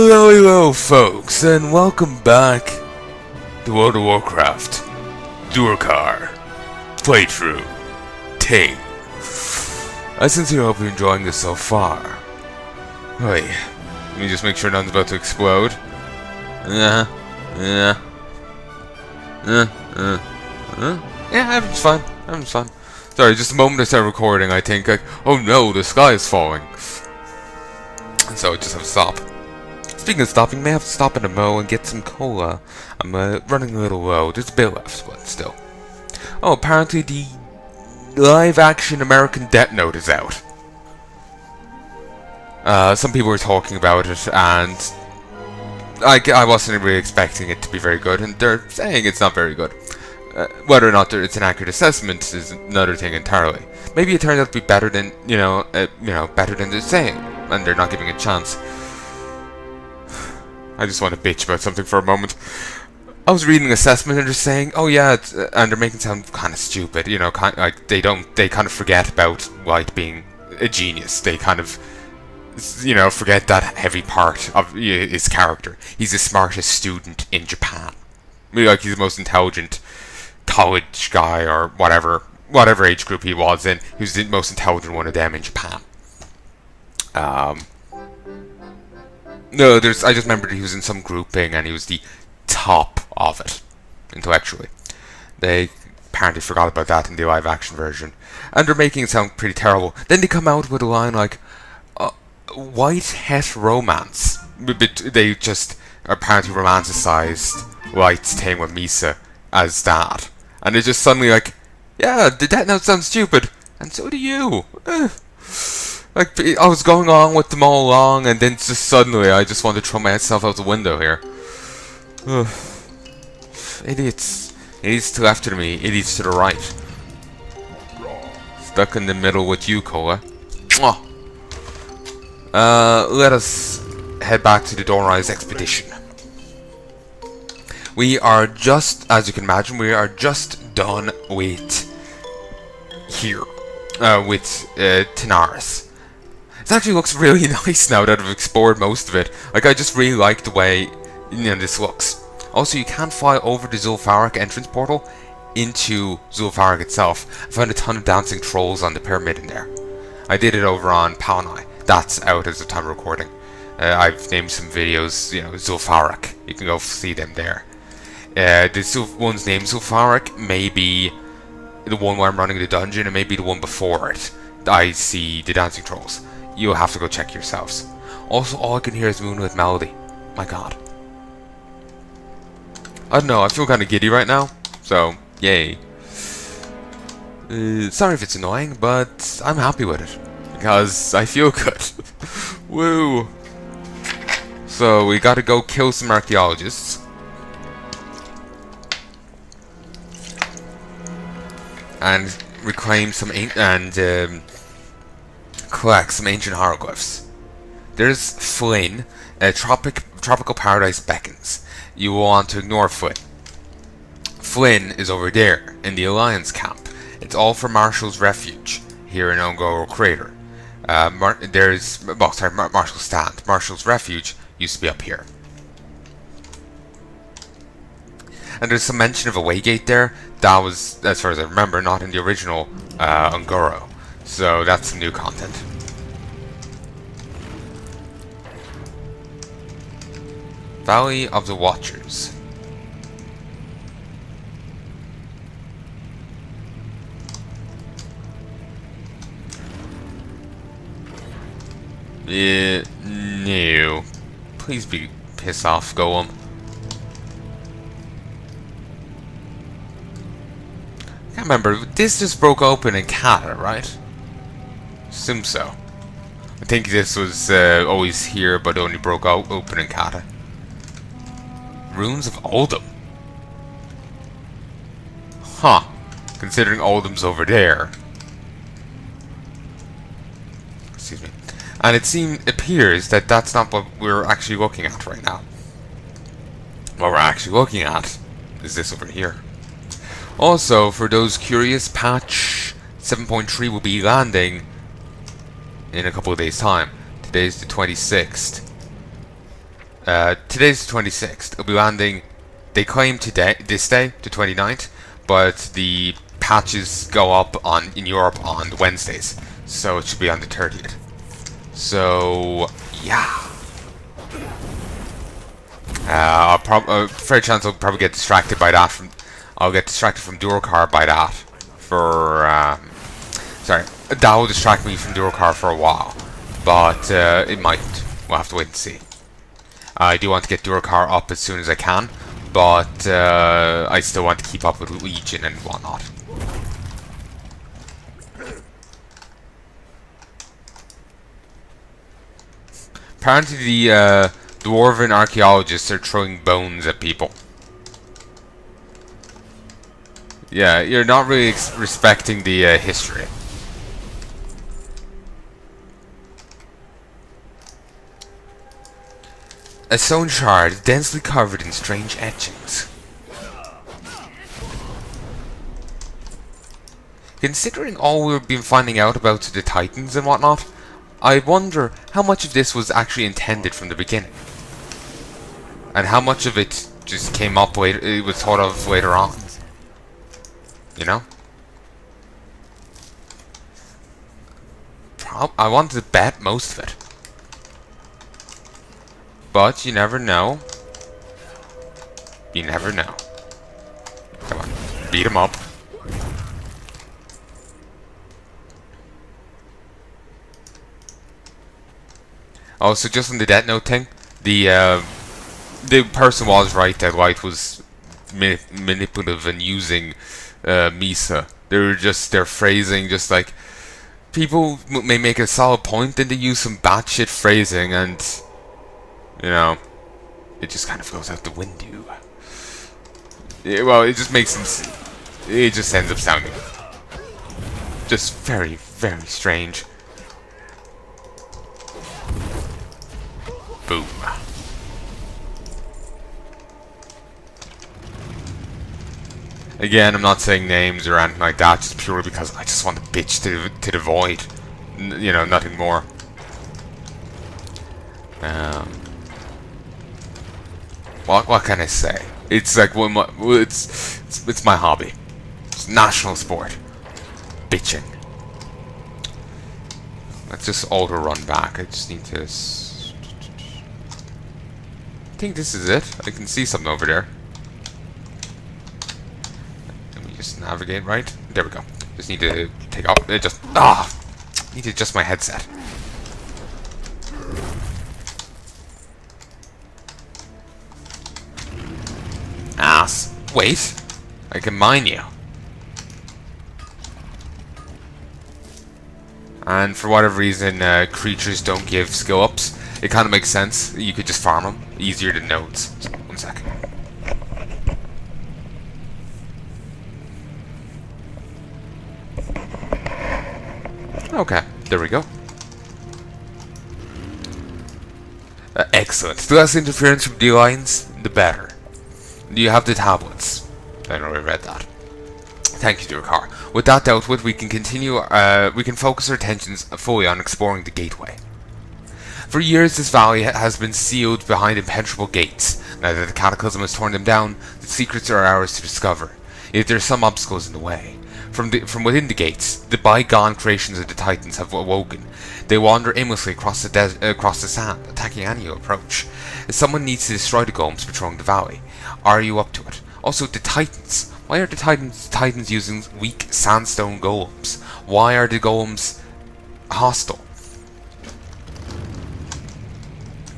Hello folks, and welcome back to World of Warcraft Durcar playthrough 10. I sincerely hope you're enjoying this so far. Wait, let me just make sure none's about to explode. Yeah, everything's fine, Sorry, just the moment I started recording, I think, like, oh no, the sky is falling. So I just have to stop. Speaking of stopping, may have to stop in a mo and get some cola. I'm running a little low. There's a bit left, but still. Oh, apparently the live-action American Death Note is out. Some people were talking about it, and I wasn't really expecting it to be very good, and they're saying it's not very good. Whether or not it's an accurate assessment is another thing entirely. Maybe it turns out to be better than better than they're saying, and they're not giving it a chance. I just want to bitch about something for a moment. I was reading an assessment and they're saying, oh yeah, and they're making it sound kind of stupid, like they kind of forget about White being a genius. They kind of, forget that heavy part of his character. He's the smartest student in Japan. Like, he's the most intelligent college guy or whatever age group he was in. He was the most intelligent one of them in Japan. No, I just remembered he was in some grouping and he was the top of it, intellectually. They apparently forgot about that in the live-action version. And they're making it sound pretty terrible. Then they come out with a line like, white het romance. They just apparently romanticized White's thing with Misa as that. And they're just suddenly like, yeah, the Death Note sounds stupid. And so do you. Like, I was going on with them all along, and then just suddenly I just wanted to throw myself out the window here. Idiots. Idiots to the left of me, idiots to the right. Stuck in the middle with you, Cola. Let us head back to the Dawnrise expedition. We are just, as you can imagine, we are just done with here. With Tanaris. It actually looks really nice now that I've explored most of it. Like, I just really like the way this looks. Also, you can fly over the Zul'Farrak entrance portal into Zul'Farrak itself. I found a ton of dancing trolls on the pyramid in there. I did it over on Palnai. That's out as the time of recording. I've named some videos, Zul'Farrak. You can go see them there. The one's named Zul'Farrak may be the one where I'm running the dungeon, and maybe the one before it. I see the dancing trolls. You'll have to go check yourselves. Also, all I can hear is Moonlit Melody. My god. I don't know, I feel kind of giddy right now. So, yay. Sorry if it's annoying, but I'm happy with it. Because I feel good. Woo. So, we gotta go kill some archaeologists. And reclaim some collect some ancient hieroglyphs. There's Flynn. Tropical paradise beckons. You will want to ignore Flynn. Flynn is over there in the Alliance camp. It's all for Marshall's refuge here in Ongoro Crater. Marshall's stand. Marshall's refuge used to be up here. And there's some mention of a waygate there. That was, as far as I remember, not in the original Ongoro. So that's some new content. Valley of the Watchers. No. Please be piss off, Golem. I can't remember. This just broke open in Kata, right? Assume so. I think this was always here, but only broke out open in Kata. Runes of Oldham. Huh. Considering Oldham's over there. Excuse me. And it appears that that's not what we're actually looking at right now. What we're actually looking at is this over here. Also, for those curious, patch 7.3 will be landing in a couple of days' time. Today's the 26th. Today's the 26th. It'll be landing, they claim today, this day, the 29th, but the patches go up in Europe on Wednesdays, so it should be on the 30th. So, yeah. Fair chance I'll probably get distracted by that. I'll get distracted from Durcar by that. Sorry, that will distract me from Durcar for a while, but it mightn't. We'll have to wait and see. I do want to get Durcar up as soon as I can, but I still want to keep up with Legion and whatnot. Apparently the dwarven archaeologists are throwing bones at people. Yeah, you're not really respecting the history. A stone shard densely covered in strange etchings. Considering all we've been finding out about the Titans and whatnot, I wonder how much of this was actually intended from the beginning. And how much of it just came up later, it was thought of later on. You know? I want to bet most of it. But you never know. You never know. Come on, beat him up. Oh, so just on the Death Note thing, the person was right that Light was manipulative and using Misa. Their phrasing, just like people may make a solid point, then they use some batshit phrasing, and you know, it just kind of goes out the window. Yeah, well, it just makes it just ends up sounding just very, very strange. Boom. Again, I'm not saying names or anything like that, just purely because I just want to bitch to the void. You know, nothing more. What can I say? It's like it's my hobby. It's national sport. Bitching. Let's just auto run back. I just need to. I think this is it. I can see something over there. Let me just navigate right. There we go. Just need to take off. Need to adjust my headset. Ass. Wait. I can mine you. And for whatever reason, creatures don't give skill ups. It kind of makes sense. You could just farm them. Easier than nodes. So, 1 sec. Okay, there we go. Excellent. The less interference from D-lines, the better. You have the tablets. I already read that. Thank you, Durcar. With that dealt with, we can continue. We can focus our attentions fully on exploring the gateway. For years, this valley has been sealed behind impenetrable gates. Now that the Cataclysm has torn them down, the secrets are ours to discover. Yet there are some obstacles in the way. From within the gates, the bygone creations of the Titans have awoken. They wander aimlessly across the sand, attacking any who approach. Someone needs to destroy the golems patrolling the valley. Are you up to it? Also, the Titans. Why are the Titans using weak sandstone golems? Why are the golems hostile?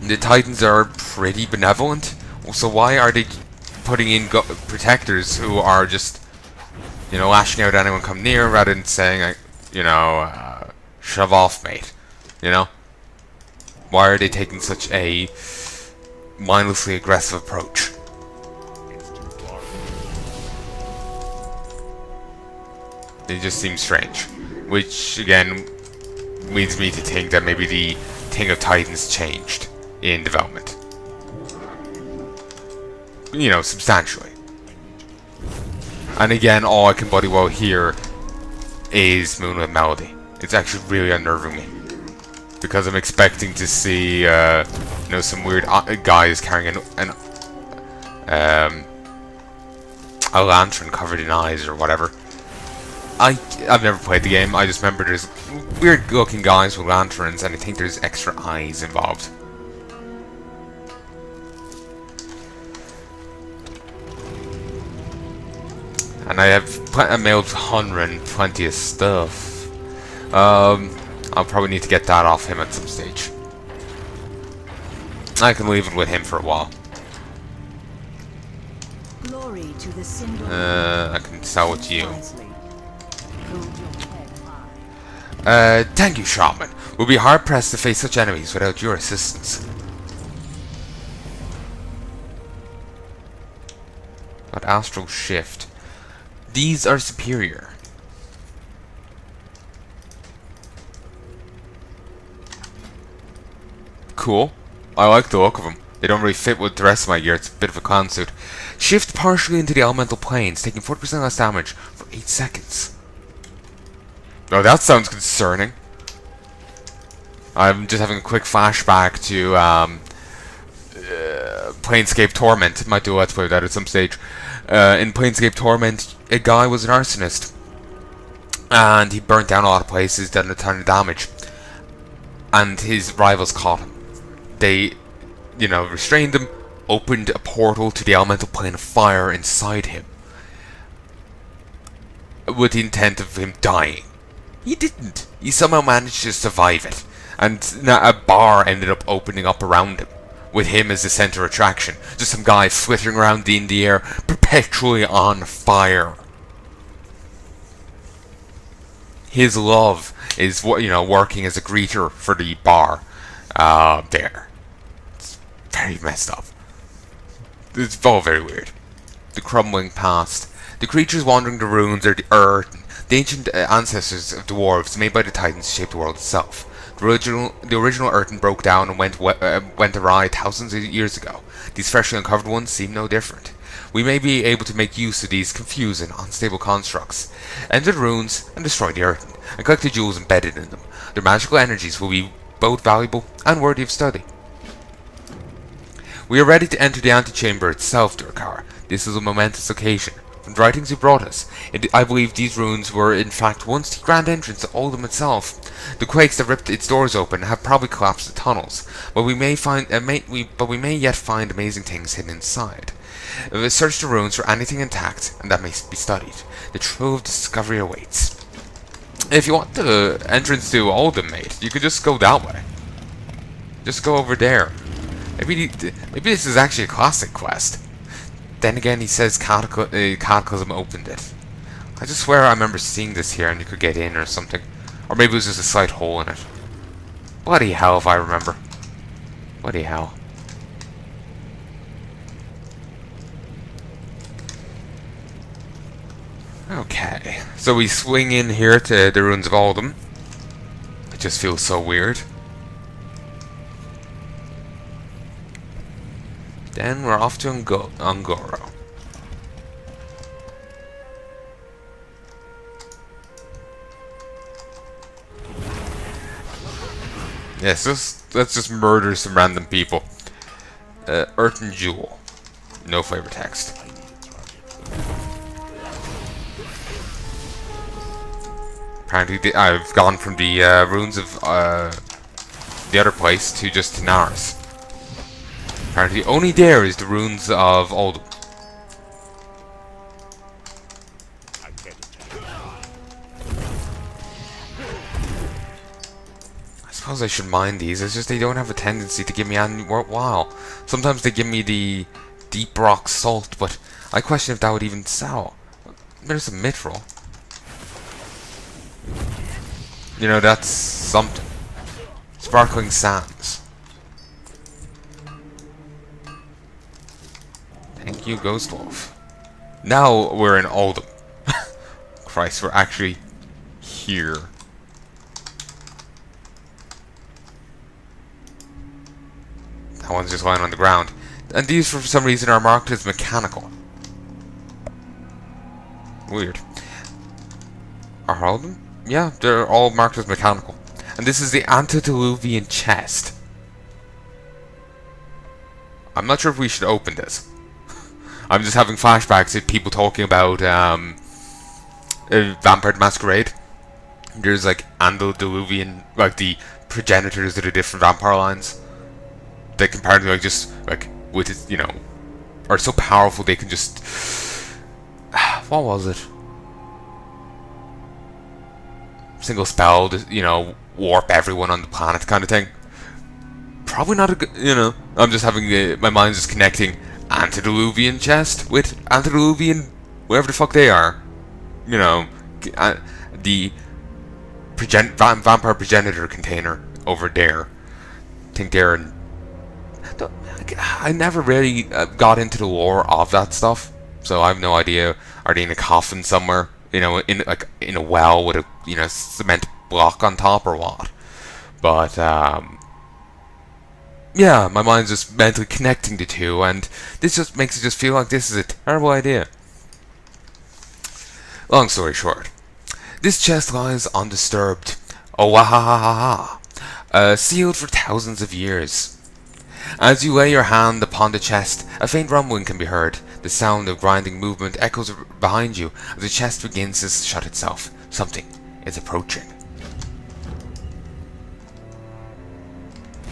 The Titans are pretty benevolent. So why are they putting in protectors who are just, you know, lashing out at anyone come near rather than saying, like, you know, shove off, mate. You know? Why are they taking such a mindlessly aggressive approach? It just seems strange. Which, again, leads me to think that maybe the thing of Titans changed in development. You know, substantially. And again, all I can bloody well hear is Moonlit Melody. It's actually really unnerving me. Because I'm expecting to see know, some weird guys carrying a lantern covered in eyes or whatever. I've never played the game. I just remember there's weird looking guys with lanterns, and I think there's extra eyes involved. And I have a mailed Hunra and plenty of stuff. I'll probably need to get that off him at some stage. I can leave it with him for a while. Glory to the I can sell it to you. Thank you, Shaman. We'll be hard-pressed to face such enemies without your assistance. Got Astral Shift. These are superior. Cool. I like the look of them. They don't really fit with the rest of my gear. It's a bit of a clown suit. Shift partially into the elemental planes, taking 40% less damage for 8 seconds. Oh, that sounds concerning. I'm just having a quick flashback to Planescape Torment. Might do a let's play with that at some stage. In Planescape Torment, a guy was an arsonist, and he burnt down a lot of places, done a ton of damage, and his rivals caught him. They, you know, restrained him, opened a portal to the elemental plane of fire inside him, with the intent of him dying. He didn't. He somehow managed to survive it, and a bar ended up opening up around him, with him as the center of attraction. Just some guy flittering around in the air, perpetually on fire. His love is, you know, working as a greeter for the bar there. It's very messed up. It's all very weird. The crumbling past. The creatures wandering the ruins are the earth. The ancient ancestors of dwarves made by the Titans shaped the world itself. The original Earthen broke down and went awry thousands of years ago. These freshly uncovered ones seem no different. We may be able to make use of these confused and unstable constructs, enter the ruins and destroy the Earthen, and collect the jewels embedded in them. Their magical energies will be both valuable and worthy of study. We are ready to enter the antechamber itself, Durcar. This is a momentous occasion. From the writings you brought us, I believe these ruins were in fact once the grand entrance to Oldham itself. The quakes that ripped its doors open have probably collapsed the tunnels, but we may yet find amazing things hidden inside. Search the ruins for anything intact, and that may be studied. The trove of discovery awaits. If you want the entrance to Oldham, mate, you could just go that way. Just go over there. Maybe this is actually a classic quest. Then again, he says Cataclysm opened it. I just swear I remember seeing this here and you could get in or something. Or maybe it was just a slight hole in it. Bloody hell if I remember. Bloody hell. Okay, so we swing in here to the ruins of Oldham. It just feels so weird. Then we're off to Ungoro. Yes, let's just murder some random people. Earthen Jewel. No flavor text. Apparently I've gone from the ruins of the other place to just Tanaris. Apparently only there is the ruins of Oldham. I suppose I should mind these, it's just they don't have a tendency to give me any worthwhile. Sometimes they give me the deep rock salt, but I question if that would even sell. There's a mithril. You know, that's something. Sparkling sands. Thank you, Ghost Wolf. Now we're in Oldham. Christ, we're actually here. That one's just lying on the ground. And these, for some reason, are marked as mechanical. Weird. Are all of them? Yeah, they're all marked as mechanical. And this is the antediluvian chest. I'm not sure if we should open this. I'm just having flashbacks of people talking about Vampire the Masquerade. There's like antediluvian, like the progenitors of the different vampire lines. They comparatively like just like with it, you know, are so powerful they can just what was it? Single spell, you know, warp everyone on the planet kind of thing. Probably not a good, you know. I'm just having my mind's just connecting antediluvian chest with antediluvian, wherever the fuck they are. You know, the vampire progenitor container over there. I think they're in. I never really got into the lore of that stuff, so I have no idea. Are they in a coffin somewhere? You know, in a well with a, you know, cement block on top or what? But yeah, my mind's just mentally connecting the two, and this just makes it just feel like this is a terrible idea. Long story short, this chest lies undisturbed. Oh, wahahaha, sealed for thousands of years. As you lay your hand upon the chest, a faint rumbling can be heard. The sound of grinding movement echoes behind you as the chest begins to shut itself. Something is approaching.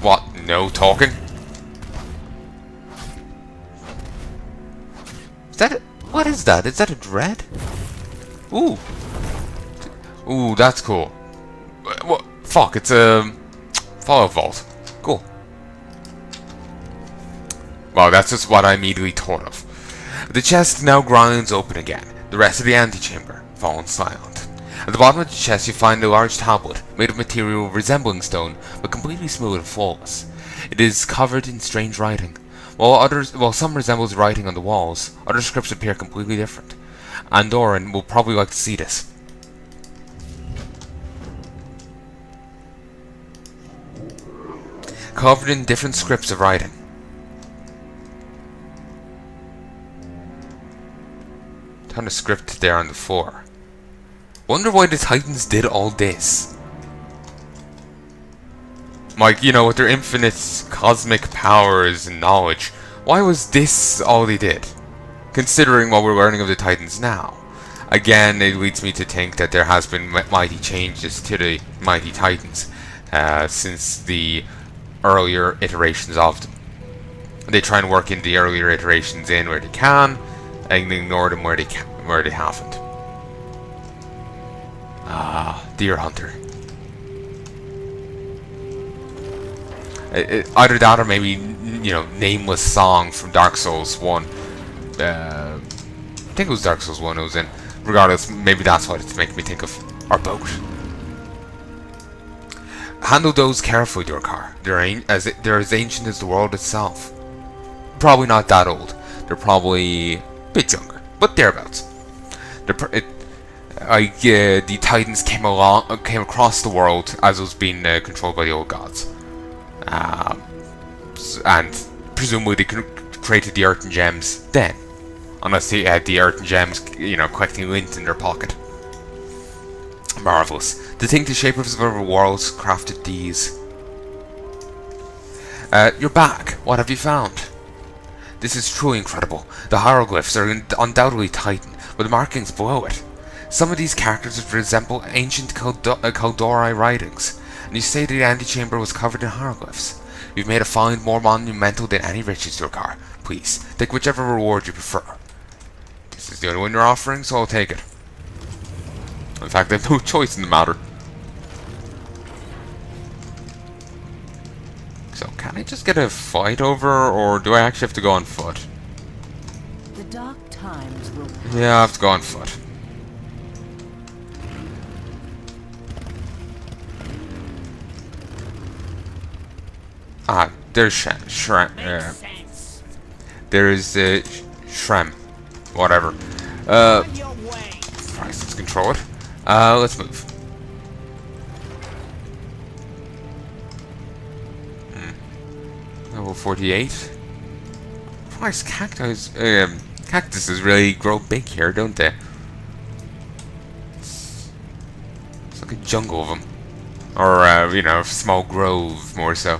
What? No talking? Is that what is that? Is that a dread? Ooh. Ooh, that's cool. What? Fuck, it's a follow vault. Cool. Wow, that's just what I immediately thought of. The chest now grinds open again. The rest of the antechamber falls silent. At the bottom of the chest you find a large tablet, made of material resembling stone, but completely smooth and flawless. It is covered in strange writing. While some resembles writing on the walls, other scripts appear completely different. Andoran will probably like to see this. Covered in different scripts of writing. Ton of script there on the floor. Wonder why the Titans did all this. Like, you know, with their infinite cosmic powers and knowledge, why was this all they did? Considering what we're learning of the Titans now. Again, it leads me to think that there has been mighty changes to the mighty Titans since the earlier iterations of them. They try and work in the earlier iterations in where they can, and ignore them where they haven't. Ah, Deer Hunter. Either that or maybe, you know, nameless song from Dark Souls 1. I think it was Dark Souls 1 it was in. Regardless, maybe that's what it's making me think of our boat. Handle those carefully, Durcar. They're as ancient as the world itself. Probably not that old. They're probably a bit younger, but thereabouts. The Titans came across the world as it was being controlled by the old gods, and presumably they created the earth and gems then, unless they had the earth and gems, you know, collecting lint in their pocket. Marvelous. To think the shapers of our worlds crafted these. You're back. What have you found? This is truly incredible. The hieroglyphs are undoubtedly Titan, but the markings below it. Some of these characters resemble ancient Kaldori writings, and you say the antechamber was covered in hieroglyphs. You've made a find more monumental than any riches, Durcar. Please, take whichever reward you prefer. This is the only one you're offering, so I'll take it. In fact, I have no choice in the matter. So, can I just get a fight over, or do I actually have to go on foot? The dark times will pass. Yeah, I have to go on foot. Ah, there's Shrem. There's Shrem. Whatever. Christ, let's control it. Let's move. Level 48. Christ, cactuses really grow big here, don't they? It's like a jungle of them. Or, you know, a small grove, more so.